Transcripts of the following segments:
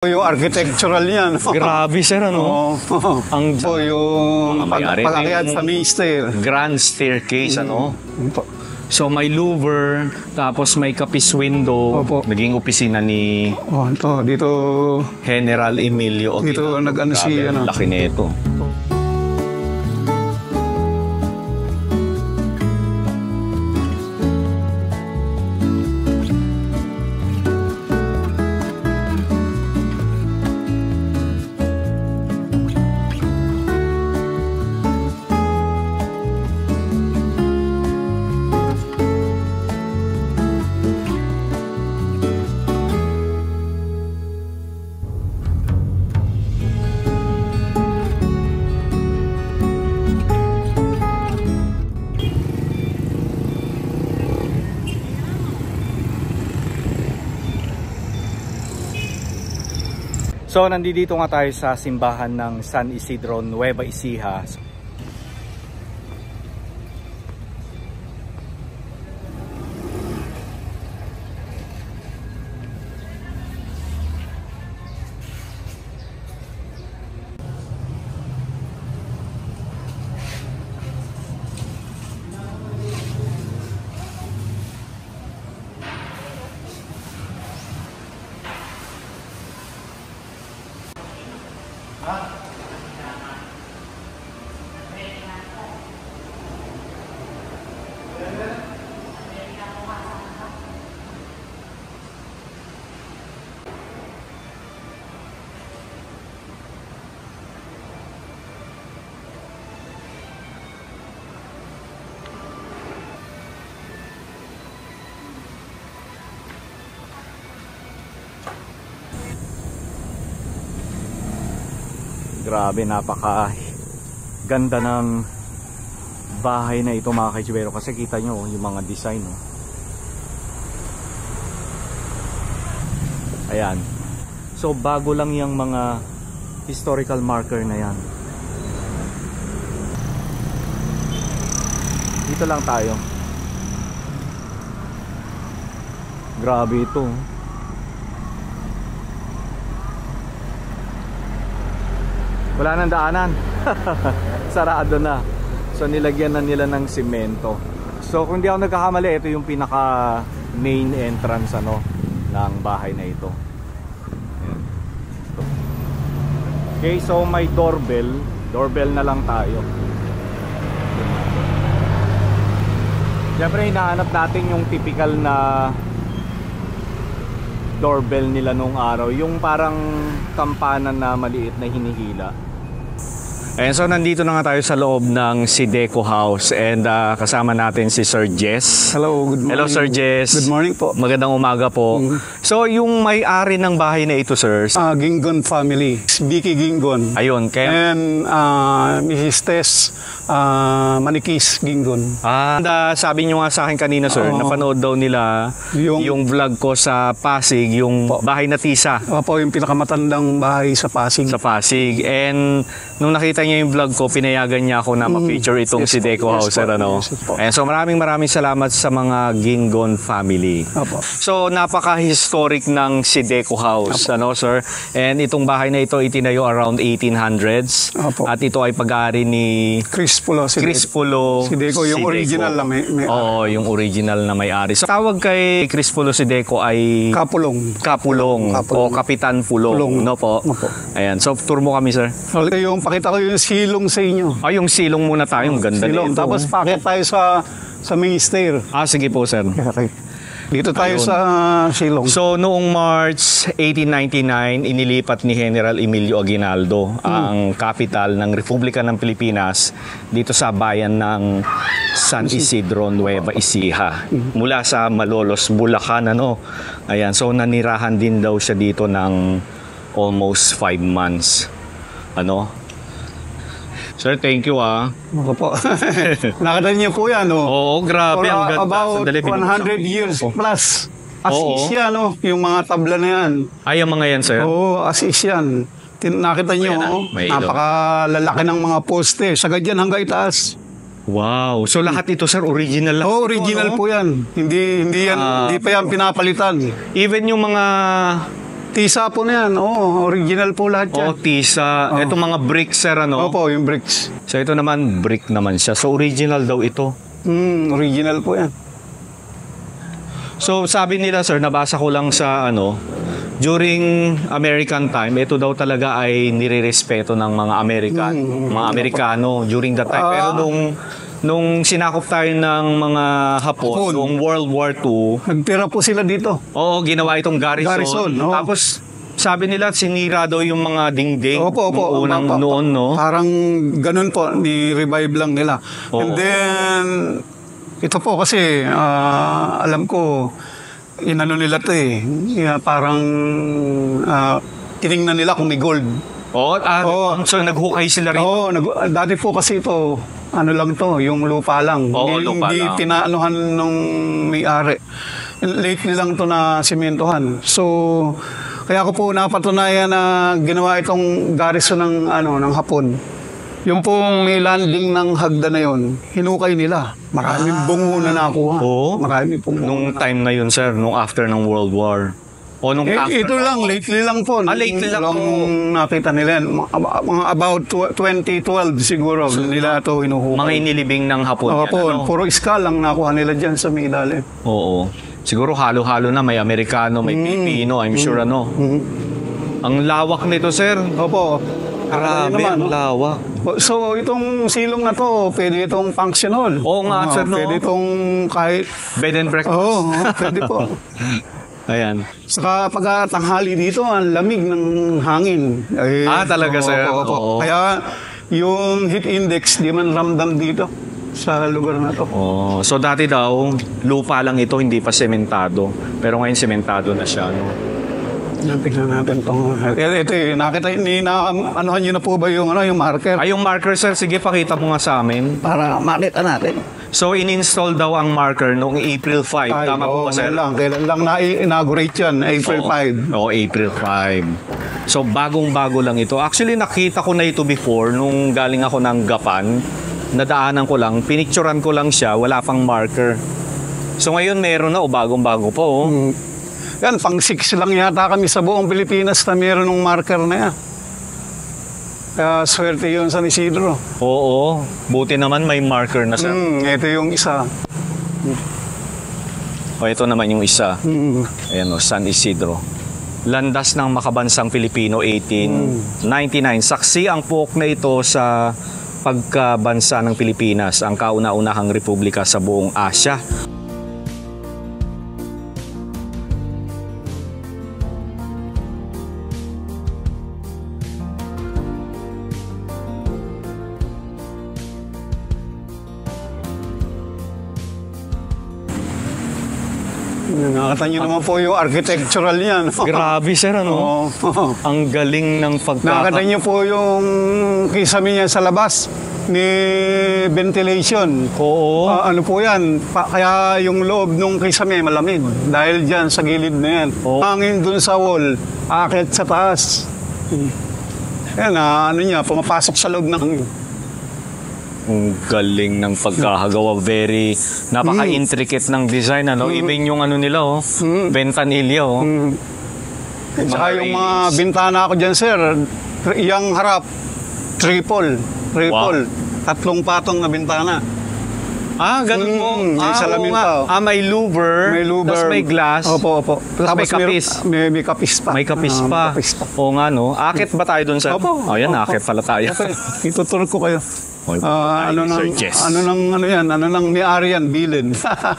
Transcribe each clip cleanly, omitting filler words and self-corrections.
Yung architectural niya, no? Grabe, sir, ano? Ang po yung pag-akyat sa main stair. Grand staircase, ano? So, may louver, tapos may kapis window. Opo. Naging opisina ni Dito General Emilio Aguinaldo. Dito nag-ano si, ano? Laki nito. So, nandito nga tayo sa simbahan ng San Isidro, Nueva Ecija. Grabe, napaka ganda ng bahay na ito, mga kaitsibero, kasi kita nyo yung mga design, no? Ayan. So, bago lang yung mga historical marker na yan. Dito lang tayo. Grabe ito. Wala nang daanan. Sarado na. So nilagyan na nila ng simento. So kung di ako nagkakamali, ito yung pinaka main entrance, ano, ng bahay na ito. Ayan. Okay, so may doorbell. Doorbell na lang tayo. Siyempre hinahanap natin yung typical na doorbell nila nung araw, yung parang kampanan na maliit na hinihila. Ayan, so nandito na nga tayo sa loob ng Sideco House and kasama natin si Sir Jess. Hello, good morning. Hello, Sir Jess. Good morning po. Magandang umaga po. So yung may-ari ng bahay na ito, sir? Gingon family. Vicky Gingon. Ayun, kaya... And Mrs. Tess Manikis Gingon. Sabi nyo nga sa akin kanina, sir, napanood daw nila yung vlog ko sa Pasig, yung bahay na tisa. Opo, yung pinakamatandang bahay sa Pasig. Sa Pasig. And nung nakita niya yung vlog ko, pinayagan niya ako na ma-feature itong Sideco House, sir, ano? And so maraming salamat sa mga Gingon family. Opo. So napaka-historic ng Sideco House, ano, sir? And itong bahay na ito itinayo around 1800s. Opo. At ito ay pag-aari ni Chris Pulo Sideco, yung original na may Oo, yung original na may-ari. So tawag kay Chris Pulo Sideco ay Kapulong o Kapitan Pulong, no po? Opo. Ayan, so tour mo kami, sir. Yung pakita ko yung silong sa inyo. Yung silong muna tayo, ganda silong. nito. Tapos paakyat tayo sa main stair. Sige po, sir. Okay. Dito tayo sa silong. So noong March 1899, inilipat ni General Emilio Aguinaldo ang capital ng Republika ng Pilipinas dito sa bayan ng San Isidro, Nueva Ecija. Mula sa Malolos, Bulacan, ano. Ayan, so nanirahan din daw siya dito ng almost 5 months. Ano? Sir, thank you, Opo po. Nakita niyo po yan, no? Oo, grabe. For ang ganda. about 100 years plus. As is yan, no? Yung mga tabla na yan. Ay, ang mga yan, sir? Oo, as is yan. Nakita niyo, napakalalaki ng mga poste. Sagad yan hanggang itaas. Wow. So lahat ito, sir, original lang? Oo, original po yan. Hindi pa yan pinapalitan. Even yung mga Tisa po na yan. Oo, original po lahat yan. Oh, tisa. Ito mga bricks, sir, ano? Opo, yung bricks. So ito naman, brick naman siya. So original daw ito. Original po yan. So sabi nila, sir, nabasa ko lang sa ano, during American time, ito daw talaga ay nirerespeto ng mga mga Amerikano during that time. Pero nung sinakop tayo ng mga Hapon, noong World War II, Nagtira po sila dito. oo, ginawa itong garrison. Oo. Tapos sabi nila sinira daw yung mga dingding Opo. nung unang noon, no? Parang ganun po, ni-revive lang nila. Oo. And then, ito po kasi, alam ko, inano nila to eh. Parang, tinignan nila kung may gold. Oo, Oo. so naghukay sila rin. Oo, dati po kasi ito, ano lang to, yung lupa lang. Oo, lupa Hindi lang. pinaanuhan nung may-ari. Lately lang to na simentohan. So, kaya ko po napatunayan na ginawa itong garrison ng Hapon. Yung pong may landing ng hagda na yon, hinukay nila. Maraming bungo na nakuha. Oo. Maraming bungo. Nung time na yun, sir, nung after ng World War. O nung after. Ito lang, lately lang po. Lately lang po. Nakita nila yan. Mga about 2012 siguro nila ito hinuhukay. Mga inilibing ng Hapon. Opo, yan, ano? puro iskal lang nakuha nila dyan sa may ilalim. Oo. Siguro halo-halo na, may Amerikano, may Pilipino, I'm sure ano. Ang lawak nito, sir. Opo. Grabe, ang lawak. So, itong silong na to, pwede itong function hall. Oo nga, sir, no? Pwede itong kahit... Bed and breakfast. Oo, pwede po. Ayan. Saka pagka tanghali dito, ang lamig ng hangin. Talaga, sir? Opo. Oo. Kaya, yung heat index, di man ramdam dito sa lugar na to. Oh, so dati daw, lupa lang ito, hindi pa sementado. Pero ngayon sementado na siya, no? Tingnan natin itong... Ito nakita, anuhan nyo na po ba yung marker? Ay, yung marker, sir, sige, pakita mo nga sa amin. Para makita natin. So, in-install daw ang marker noong April 5. Tama po ba, sir? Kailan lang na-inaugurate yan, April 5. Oo, April 5. So, bagong-bago lang ito. Actually, nakita ko na ito before nung galing ako ng Gapan. Nadaanan ko lang, pinicturan ko lang siya, wala pang marker. So, ngayon meron na, bagong-bago po. Oh. Yan, pang 6 lang yata kami sa buong Pilipinas na meron ng marker na yan. Kaya swerte yun San Isidro. Oo, buti naman may marker na, sir. Ito yung isa. O, ito naman yung isa. Ayan o, San Isidro. Landas ng makabansang Pilipino 1899. Saksi ang pook na ito sa pagkabansa ng Pilipinas, ang kauna-unahang republika sa buong Asya. Nakakita nyo naman po yung architectural niyan. Grabe, sir, ano? Oo. Ang galing ng Nakakita nyo po yung kisame niya sa labas ni ventilation. Oo. Ano po yan? Kaya yung loob nung kisame malamig. Dahil dyan sa gilid na yan. Oo. Hangin dun sa wall, akit sa taas. Yan, ano niya, pumapasok sa loob ng hangin. Ang galing ng pagkakagawa. Very napaka-intricate ng design, ano? Even yung ano nila, oh. Ventanilla, oh. Saka yung mga bintana ko dyan, sir, yung harap, triple. Wow. Tatlong patong na bintana. Ah, ganun po. May salamin pa. May louver. May louver. Tapos may glass. Opo. Tapos may kapis. May kapis pa. May kapis pa. Oo nga, no? Akit ba tayo dun, sir? Opo. Yan, akit pala tayo. Ituturo ko kayo. Ano nang may-ari yan, bilin.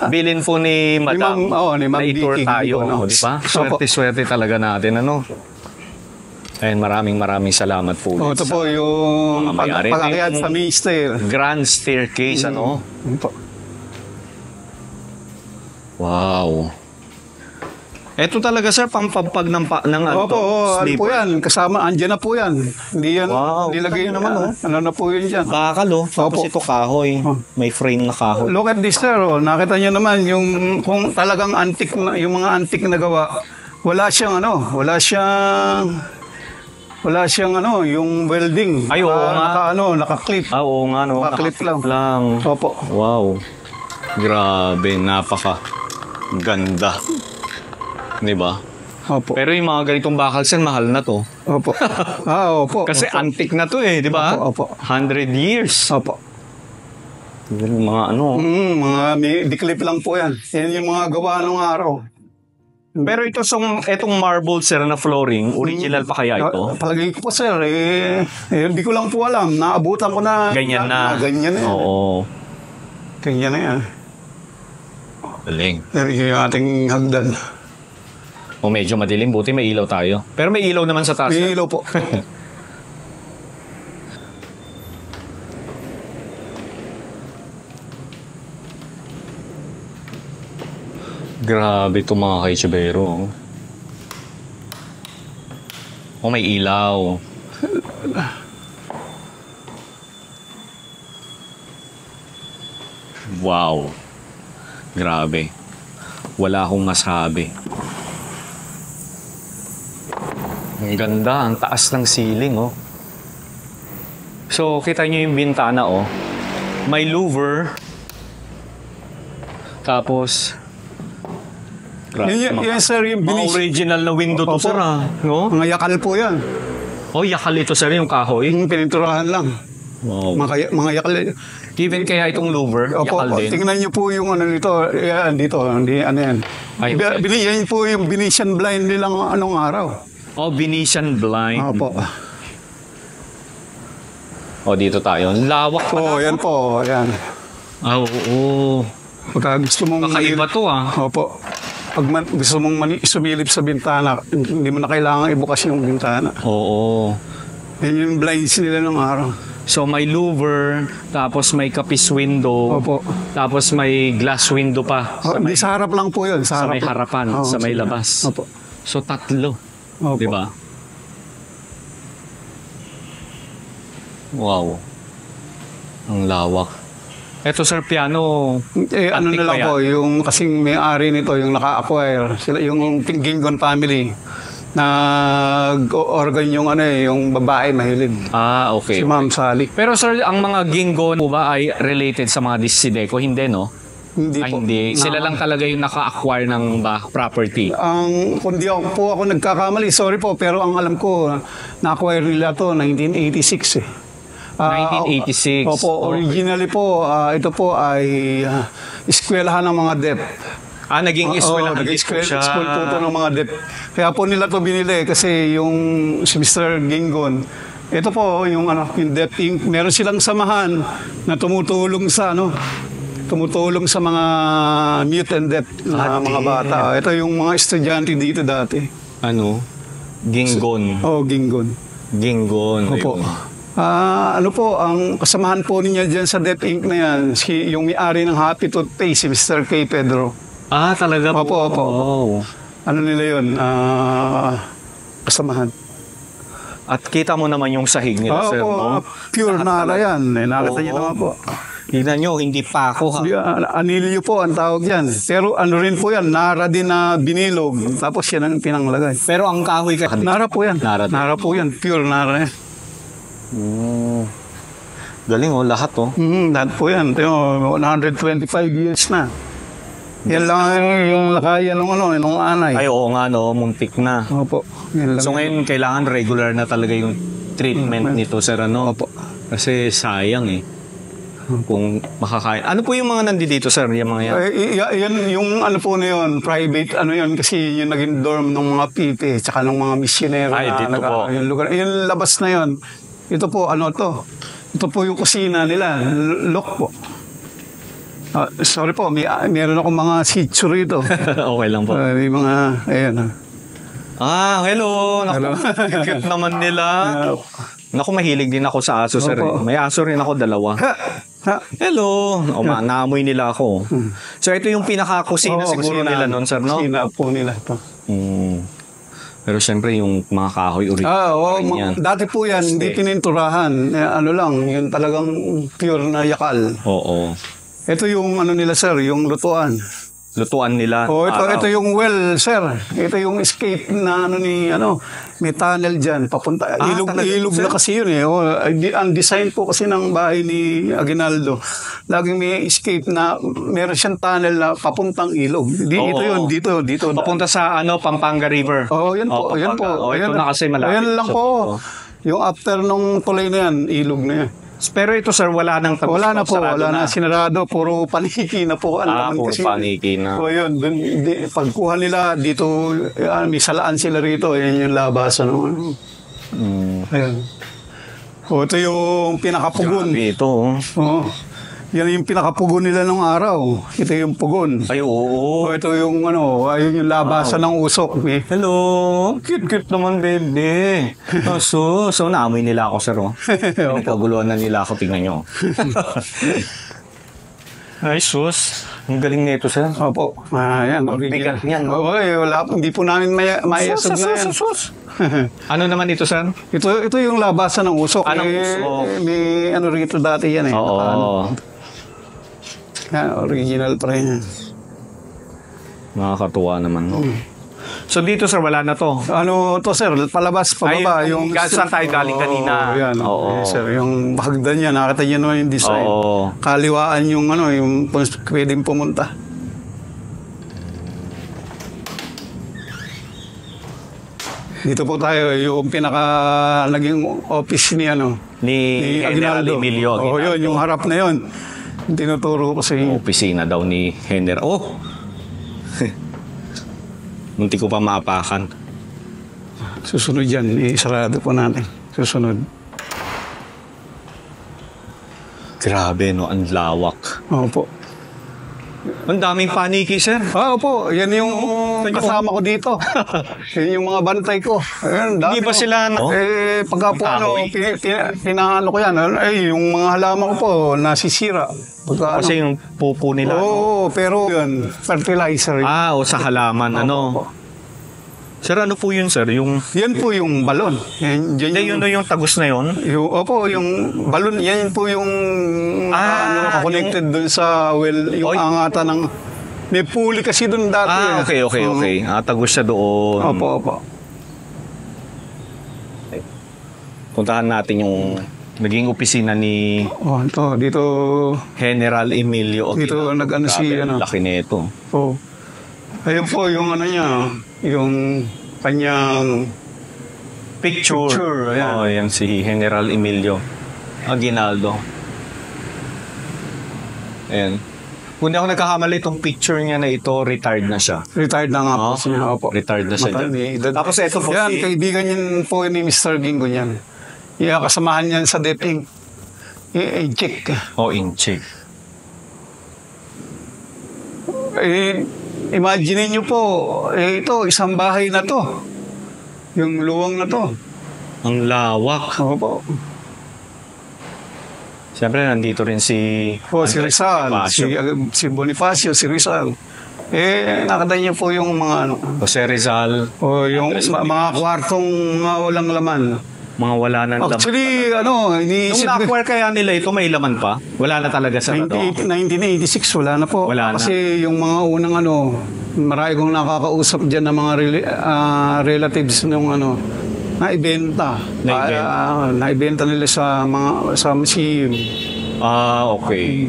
Bilin po ni Madam. Ni Ma'am Na-tour Vicky. tayo, no? Di ba? Swerte-swerte talaga natin, ano? Ayun, maraming salamat po. Ito po yung Mga may-ari. pag-akyat sa Mister. Grand staircase, ano? Wow. Ito talaga, sir, pampagpag ng Opo, ano po yan. Kasama, andyan na po yan. Hindi yan, Wow. nilagay Naman, oh. Ano na po yun dyan. Bakal, oh. Tapos Opo. ito kahoy. May frame na kahoy. Look at this, sir. Nakita niyo naman yung kung talagang antique na, yung mga antique na gawa. Wala siyang yung welding. Ay, oo nga. Naka-clip. Oo nga, no? Naka-clip lang. lang. Opo. Wow. Grabe, napaka ganda. Di ba? Opo. Pero yung mga ganitong bakal, sir, mahal na to. Opo. Opo. Kasi opo. antique na to di ba? Opo. 100 years. Opo. Yung mga ano. Mga diklip lang po yan. Yan yung mga gawa ng araw. Pero itong marble, sir, na flooring, original pa kaya ito? Palagay ko po, sir, hindi ko lang po alam. Naabutan ko na. Ganyan na. Ganyan na yan. Oo. Ganyan na yan. Galing. Pero yung ating hagdan. O medyo madilim, buti may ilaw tayo. Pero may ilaw naman sa taas. May ilaw po. Grabe ito mga kaitsibero. O may ilaw. Wow. Grabe. Wala akong masabi. Ang ganda, ang taas ng ceiling, So, kita nyo yung bintana, May louver. Tapos, Yan, sir, yung mga original na window to, Opo. sir, no? Mga yakal po yan. Yakal ito, sir, yung kahoy. Yung pininturahan lang. Wow. Mga yakal. Even kaya itong louver, Opo, yakal din. tingnan niyo po yung ano nito. Yan, dito. Hindi, ano yan. Ay, okay. Yan po yung Venetian blind nilang anong araw. Venetian blind. Opo. Dito tayo. Lawak pa. Yan po. Yan. Oo. Pagka gusto mong... Kakaiba to, Opo. Pag gusto mong sumilip sa bintana, hindi mo na kailangan ibukas yung bintana. Oo. Yan yung blinds nila ng araw. So may louver, tapos may kapis window, Opo. tapos may glass window pa. Hindi, sa harap lang po yun. Sa may lang. harapan, sa may labas. Opo. So tatlo. Opo. Di ba? Wow. Ang lawak. Eto, sir, piano. Ano antique na lang pa yan? po, yung kasing may-ari nito, yung naka-acquire, sila yung Gingon family, nag-organ yung yung babae mahilig. Okay. Si Ma'am Sally. Pero sir, ang mga gingon po ba ay related sa mga Disideco? Hindi, no? Hindi po. Hindi. Sila lang talaga yung naka-acquire ng property. Kundi ako nagkakamali, sorry po, pero ang alam ko, na-acquire nila to 1986 1986. Opo, originally po, ito po ay eskwelahan ng mga DEP. Naging eskwelahan naging po siya. school po ito ng mga DEP. Kaya po nila to binili kasi yung si Mr. Gingon, ito po yung yung DEP Inc. Meron silang samahan na tumutulong sa mga mute and deaf na mga bata. Ito yung mga estudyante dito dati. Gingon. Gingon. Gingon. Opo. Ang kasamahan po niya dyan sa Death Inc. na yan, yung may-ari ng Happy Toothpaste, si Mr. K. Pedro. Talaga po? Opo. Ano nila yun? Kasamahan. At kita mo naman yung sahig nila, sir, no? Pure nara yan. Nakita niyo naman po. Tignan nyo, hindi pa ako, Anilyo po ang tawag yan. Pero ano rin po yan, nara din na binilog. Tapos yan ang pinanglagay. Pero ang kahoy ka... Nara po yan. Nara po yan. Pure nara yan. Galing, lahat, Lahat po yan. 125 years na. Yan lang yung lakayan ng anay. Ay, oo nga, muntik na. Opo. Yan lang. So ngayon, kailangan regular na talaga yung treatment nito, sir, Opo. Kasi sayang, kung makakain. Ano po yung mga nandito, sir? Yung mga yan? Yan, yung po na yun, private, yun, kasi yung naging dorm ng mga pipi, tsaka ng mga misyonero. Dito po. Yung lugar, yung labas na yun. Ito po, Ito po yung kusina nila. Lock po. Sorry po, meron akong mga sitso rito. Okay lang po. May mga, ayan. Hello. Naku, cute naman nila. Naku, mahilig din ako sa aso, sir. May aso rin ako, 2. Hello. Naamoy nila ako. So, ito yung pinaka-kusina siguro nila nun, sir, no? Kusina po nila ito. Pero syempre, yung mga kahoy dati po yan, hindi pininturahan. Yun talagang pure na yakal. Oo. Ito yung nila, sir, yung lutuan. lutuan nila. Oh, araw. ito yung well, sir. Ito yung escape na may tunnel diyan papunta. Ilog na kasi yun eh. Oh, ang design po kasi ng bahay ni Aguinaldo. Laging may escape na meron siyang tunnel na papuntang ilog. Dito. Papunta sa Pampanga River. Oh, yan po, yan po. Oh, ito na kasi malapit. Ayan lang po. Yung after nung tulay na yan, ilog na yan. Pero ito sir, wala nang tapos. Wala na po, wala na. Sinarado, puro paniki na po. Puro paniki na. So yun, pagkuha nila dito, may salaan sila rito, yan yung labasan. Ayan. O, ito yung pinakapugon. Grabe ito. Yan yung pinakapugon nila nung araw. Ito yung pugon. Ay, oo. O, ito yung ayun yung labasan ng usok. Hello. Cute naman, baby. So naamoy nila ako, sir. Nagkaguluhan na nila ako. Tingnan nyo. Ay, sus. Ang galing nito, sir. Opo. Ayan. Bigat yan. Hindi po namin mayasog na yan. Ano naman ito, sir? Ito yung labasan ng usok. Usok? May rito dati yan eh. Oo. Original pa rin. Nakakatuwa naman. So dito, sir, wala na to. To, sir? Palabas, pababa. Yung saan tayo galing kanina. Yan. Oo. Sir, yung hagdan niya, nakita niyo naman yung design. Oo. Kaliwaan yung pwedeng pumunta. Dito po tayo, yung naging office ni Aguinaldo Emilio. Yun, yung harap na yun. Tinuturo ko sa inyo. Opisina daw ni General. Munti ko pa maapakan. Susunod yan, isarado po natin. Susunod. Grabe, no? Ang lawak. Opo. Ang daming paniki, sir. Opo. Yan yung kasama ko dito. Yan yung mga bantay ko. Ayan, Hindi ba sila... pagka po pinaano ko yan, yung mga halaman ko po, nasisira. Kasi yung pupo nila. Oo, pero yun, fertilizer. Sa halaman, Sir, ano po yun, sir? Yan po yung balon. Yun yung tagus na yun? Opo, yung balon, yan po yung connected dun sa yung angatan ng... May puli kasi dun dati. Okay. Tagus siya doon. Opo. Puntahan natin yung naging opisina ni dito General Emilio. Dito nag-ano si laki nito. Ayun po yung niya, yung kanyang picture. Yan si General Emilio Aguinaldo. Ayan. Kung di ako nagkakamali, itong picture niya na ito, retired na siya. Retired na nga po siya. Opo. Retired na siya. Tapos ito po yan, kaibigan yun po ni Mr. Gingo niyan. Kasamahan niyan sa dating. Incheck. Incheck. Imagine niyo po, ito, isang bahay na to. Yung luwang na to. Ang lawak. Opo. Siyempre, nandito rin si Rizal, si Bonifacio, si Rizal. Nakita niyo po yung mga Jose Rizal. Yung mga kwartong walang laman. Mga wala na laman. Actually, Nung na-acquire kaya nila ito, may laman pa? Wala na talaga sa 1986, wala na po. Wala na. Kasi yung mga unang marami kong nakakausap dyan ng mga relatives nung naibenta. Naibenta nila sa museum. Okay.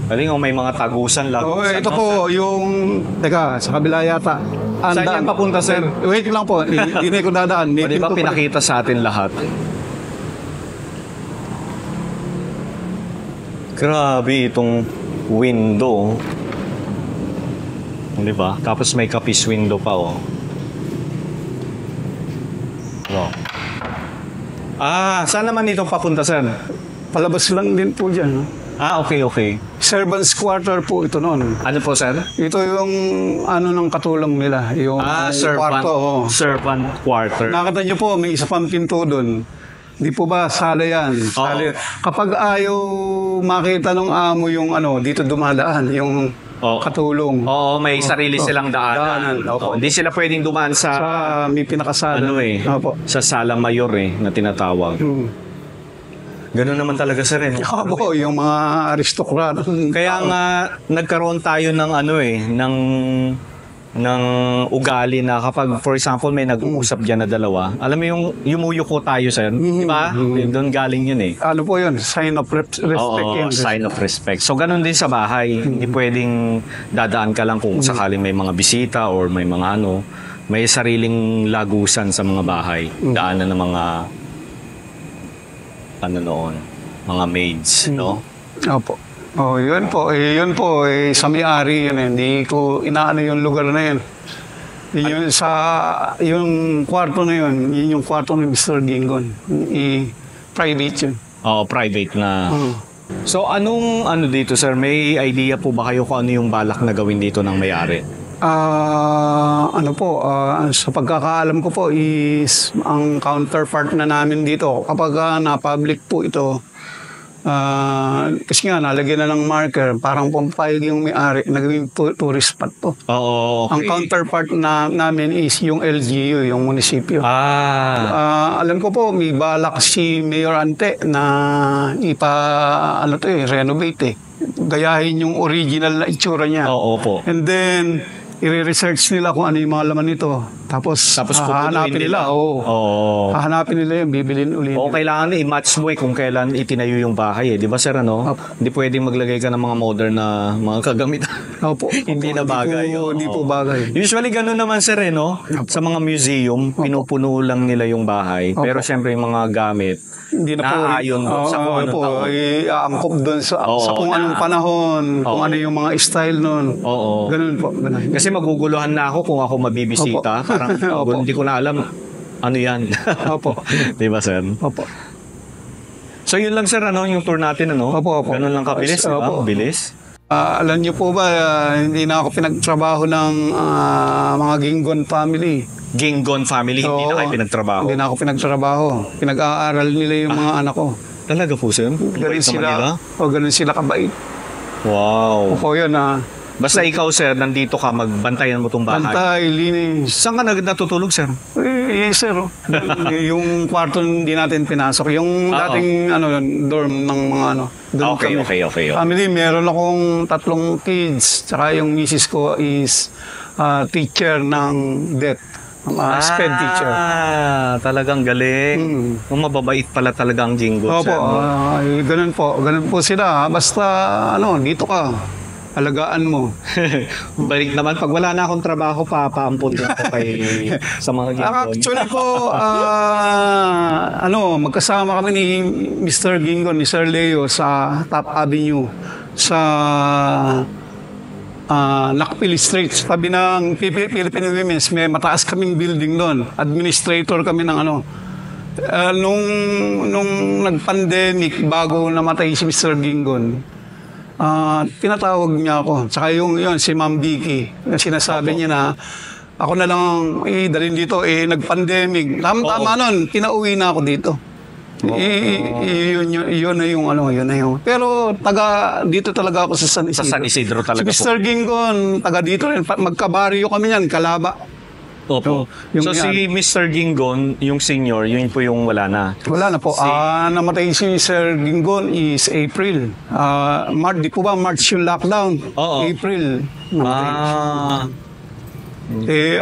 Pwede nga may mga tagusan lang. Ito po, yung... Teka, sa kabila yata. Saan yan papunta, sir? Wait lang po, hindi na ko dadaan. Pwede ba pinakita sa atin lahat? Grabe itong window. Di ba? Tapos may kapis window pa, Wow. Saan naman itong papunta, sir? Palabas lang din po dyan. Okay. Servants quarter po ito noon. Ano po, sir? Ito yung ng katulong nila. Yung kwarto. Servant quarter. Nakita niyo po, may isa pang pinto doon. Di po ba sala yan? Sala. Kapag ayaw makita ng amo yung dito dumadaan, yung katulong. May sarili silang daanan. Hindi sila pwedeng dumaan sa may pinakasala. Sa sala mayor na tinatawag. Ganun naman talaga sir eh. Opo, yung mga aristokrat. Kaya nga nagkaroon tayo ng ng ugali na kapag for example may nag-uusap diyan na dalawa, alam mo yung yumuyuko tayo sir, di ba? Doon galing yun eh. Ano po yun? Sign of respect. Oo, sign of respect. So ganun din sa bahay, hindi pwedeng dadaan ka lang kung sakaling may mga bisita or may mga may sariling lagusan sa mga bahay. Daanan ng mga mga maids, no? Opo. Oh, yun po. Yun po, sa may-ari yun. Hindi ko inaano yung lugar na yun. Yun yung kwarto na yun, yun yung kwarto ni Mr. Gingon. Private yun. Oo, private na. So, anong dito, sir? May idea po ba kayo kung ano yung balak na gawin dito ng may-ari? Sa pagkakaalam ko po is ang counterpart na namin dito kapag na-public po ito, kasi nga nalagyan na ng marker, parang pumpayag yung may-ari, nagawing tourist spot po. Oo, okay. Ang counterpart namin is yung LGU, yung munisipyo. Alam ko po, may balak si Mayor Ante na renovate gayahin yung original na itsura niya. Oo po. And then i-research nila kung ano yung mga laman nito. Tapos hahanapin nila. Oo. Hahanapin nila yun, bibilin ulit. Oo, kailangan i-match mo kung kailan itinayo yung bahay. Di ba, sir, Hindi pwedeng maglagay ka ng mga modern na mga kagamitan. Opo. Hindi na bagay. Hindi po bagay. Usually, ganun naman, sir, Sa mga museum, pinupuno lang nila yung bahay. Pero, syempre, yung mga gamit, hindi na po naayon sa kung anong taon. Iangkop doon sa kung anong panahon, kung ano yung mga style nun. Oo. Ganun po. Ganun. Kasi maguguluhan na ako kung ako mabibisita. Parang hindi ko na alam ano yan. Opo. Di ba, sir? Opo. So yun lang, sir, yung tour natin, Opo. Ganun lang kabilis, di ba? Bilis. Alam niyo po ba, hindi na ako pinagtrabaho ng mga Gingon family. Gingon family, hindi na kayo pinagtrabaho? Hindi na ako pinagtrabaho. Pinag-aaral nila yung mga anak ko. Talaga po, sir? Ganun sila. Ganun sila kabait. Wow. Opo, yun Basta ikaw, sir, nandito ka, magbantayan mo itong bahay. Bantay, linis. Saan ka natutulog, sir? Yes, sir. Yung kwarto hindi natin pinasok. Yung dating dorm ng mga Okay. Family, meron akong 3 kids. Tsaka yung misis ko is teacher ng DET. SPED teacher. Talagang galing. Mababait pala talaga ang Gingon, sir. Opo, ganun po. Ganun po sila. Basta, dito ka. Alagaan mo. Balik naman, pag wala na akong trabaho, papaampun din ako sa mga Gingon. Actually po, magkasama kami ni Mr. Gingon, ni Sir Leo sa Top Avenue, sa Nakpili Street, tabi ng Philippine Women's. May mataas kaming building doon. Administrator kami ng nung nag-pandemic, bago namatay si Mr. Gingon, pinatawag niya ako. Tsaka si Ma'am Vicky, na sinasabi niya na ako na lang dalhin dito, nag-pandemic. Tama nun, pinauwi na ako dito. Yun na yung. Pero dito talaga ako sa San Isidro. Sa San Isidro talaga si Mr. Gingon, taga dito rin. Magkabaryo kami yan, Kalaba. Opo. So si Mr. Gingon, yung senior, yun po yung wala na? Wala na po. Namatay si Sir Gingon is April. Di po ba March yung lockdown? Oo. April.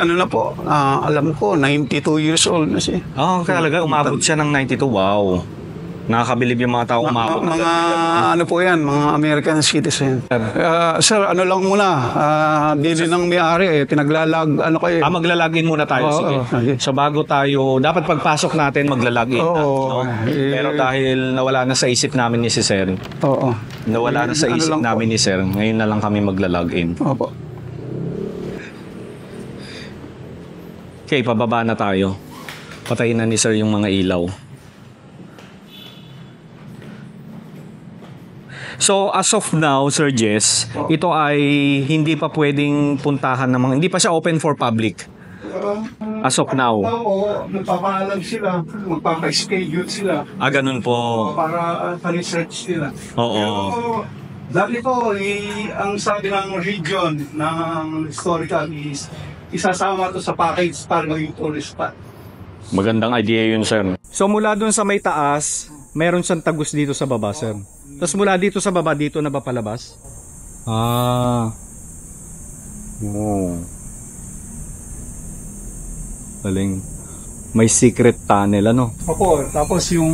Na po, alam ko, 92 years old na siya. Talaga, umabot siya ng 92. Wow. Nakakabilib yung mga tao umabot. Mga American citizen. Sir, lang muna. Dili ng may-ari pinaglalag, kayo. Maglalagin muna tayo. Sige. So bago tayo, dapat pagpasok natin maglalagin. Pero dahil nawala na sa isip namin ni si Sir. Nawala na sa isip namin ni Sir. Ngayon na lang kami maglalagin. Opo. Okay, pababa na tayo. Patayin na ni Sir yung mga ilaw. So, as of now, Sir Jess, ito ay hindi pa pwedeng puntahan ng mga, hindi pa siya open for public. As of now. Magpapaalam sila, magpapa-schedule sila. Ganun po. Para pa-research nila. Oo. Dati po, ang sabi ng region ng historical is isasama to sa package para maging tourist spot. Magandang idea yun, sir. So, mula dun sa may taas, meron siyang tagos dito sa baba, sir. Tapos mula dito sa baba, dito na ba palabas? Ah. Oh. Galing. May secret tunnel, ano? Opo, tapos yung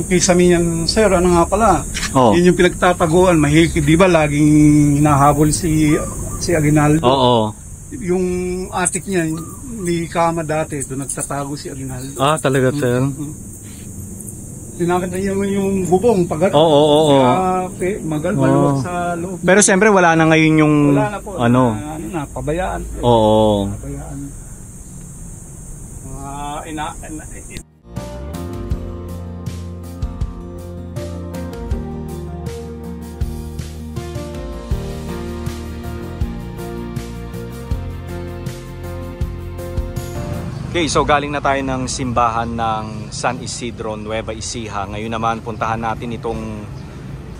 kisame niyan, sir, ano nga pala? Oo. Yun yung pinagtataguan, mahigit, di ba, laging hinahabol si Aguinaldo. Oo. Yung atik niya, may kama dati, doon nagtatago si Aguinaldo. Ah, talaga, sir? Tinakita niya yung bubong, pag Oo. maluwag sa loob. Pero siyempre wala na ngayon yung Wala na po, ano. Pabayaan. Oo. Pabayaan. Okay, so galing na tayo ng simbahan ng San Isidro, Nueva Ecija. Ngayon naman puntahan natin itong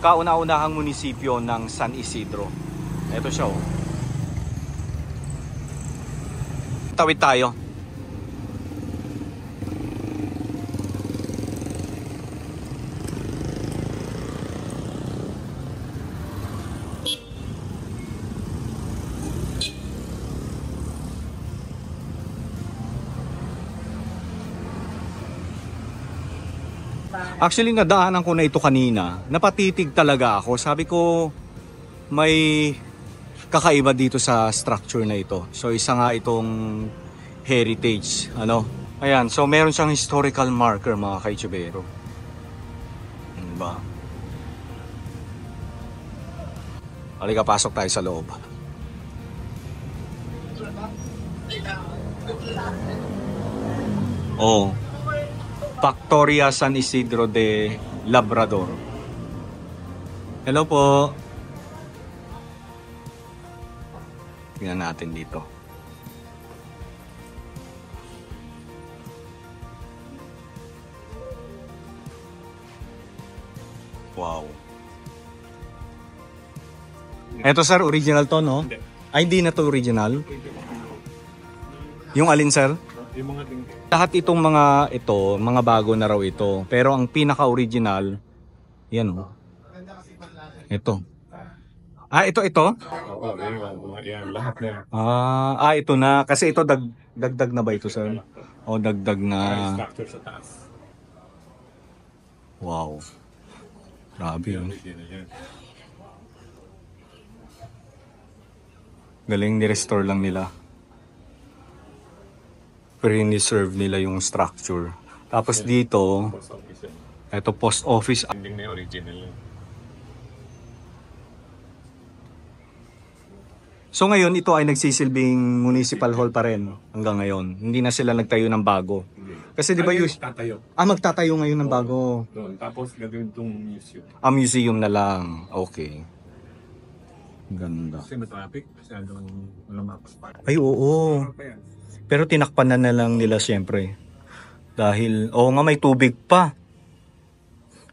kauna-unahang munisipyo ng San Isidro. Ito siya, oh. Tawid tayo. Actually, nadaanan ko na ito kanina. Napatitig talaga ako. Sabi ko, may kakaiba dito sa structure na ito. So, isa nga itong heritage. Ano? Ayan. So, meron siyang historical marker, mga kaitsubero. Diba? Halika, pasok tayo sa loob. Oh. Factoria San Isidro de Labrador. Hello po. Tingnan natin dito. Wow. Eto sir, original to, no? Ay, hindi na to original. Yung alin, sir? Yung mga tingin. Lahat itong mga ito, mga bago na raw ito. Pero ang pinaka-original, yan o. Ito. Ah, ito? Oo, yan, lahat na yan. Ito na. Kasi ito, dagdag na ba ito, sir? O, dagdag na. Structure sa taas. Wow. Grabe yun. Yan. Galing, ni-restore lang nila. Pre-reserve nila yung structure. Tapos dito, Post office yan. ito post office. Ending na yung original yan. So ngayon, ito ay nagsisilbing municipal hall pa rin hanggang ngayon. Hindi na sila nagtayo ng bago. Kasi di ba Tatayo. magtatayo ngayon ng bago. Doon. Tapos gagawin itong museum. Museum na lang. Okay. Ganda. Kasi matraffic. Masyadong walang mapaspak. Ay, oo. Pa yan. Pero tinakpan na lang nila siyempre. Dahil, nga, may tubig pa.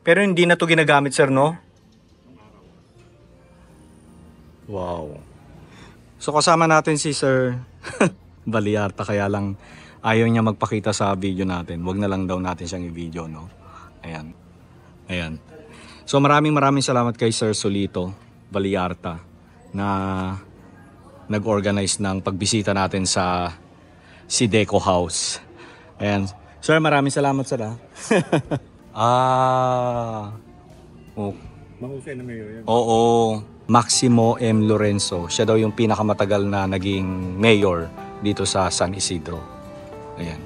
Pero hindi na to ginagamit, sir, no? Wow. So kasama natin si Sir Baliarta, kaya lang ayaw niya magpakita sa video natin. Wag na lang daw natin siyang i-video, no? Ayan. Ayan. So maraming salamat kay Sir Solito Baliarta na nag-organize ng pagbisita natin sa Sideco House. Ayan. Sir, maraming salamat, sir. Oh. Mahusay na mayor yan. Oo. Maximo M. Lorenzo. Siya daw yung pinakamatagal na naging mayor dito sa San Isidro. Ayan.